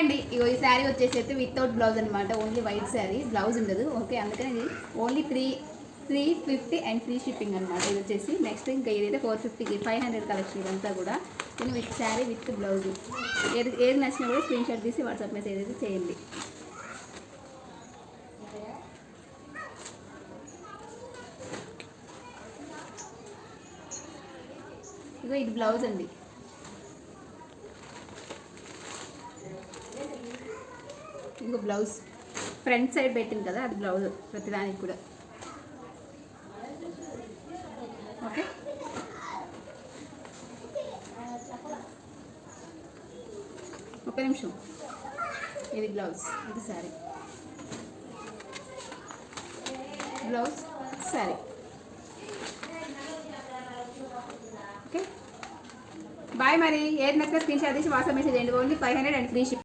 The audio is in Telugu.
అండి, ఇగో ఈ శారీ వచ్చేసి అయితే వితౌట్ బ్లౌజ్ అనమాట, ఓన్లీ వైట్ శారీ, బ్లౌజ్ ఉండదు. ఓకే, అందుకని ఇది ఓన్లీ 350 అండ్ ఫ్రీ షిప్పింగ్ అనమాట. ఇది వచ్చేసి నెక్స్ట్ ఇంకా ఏదైతే 450 500 కలెక్షన్ ఇదంతా కూడా. నేను విత్ శారీ విత్ బ్లౌజ్, ఏది నచ్చినా కూడా స్క్రీన్ షాట్ తీసి వాట్సాప్ మెసేజ్ అయితే చేయండి. ఇగో ఇది బ్లౌజ్ అండి. ఇంకో బ్లౌజ్ ఫ్రంట్ సైడ్ పెట్టింది కదా, అది బ్లౌజ్ ప్రతిదానికి కూడా. ఓకే, ఒక నిమిషం. ఇది బ్లౌజ్, ఇది sari, blouse sari. Okay bye. మరి ఏది నచ్చినా స్క్రీన్ షాట్ తీసి వాట్సాప్ మెసేజ్ చేయండి. Only 500 and free ship.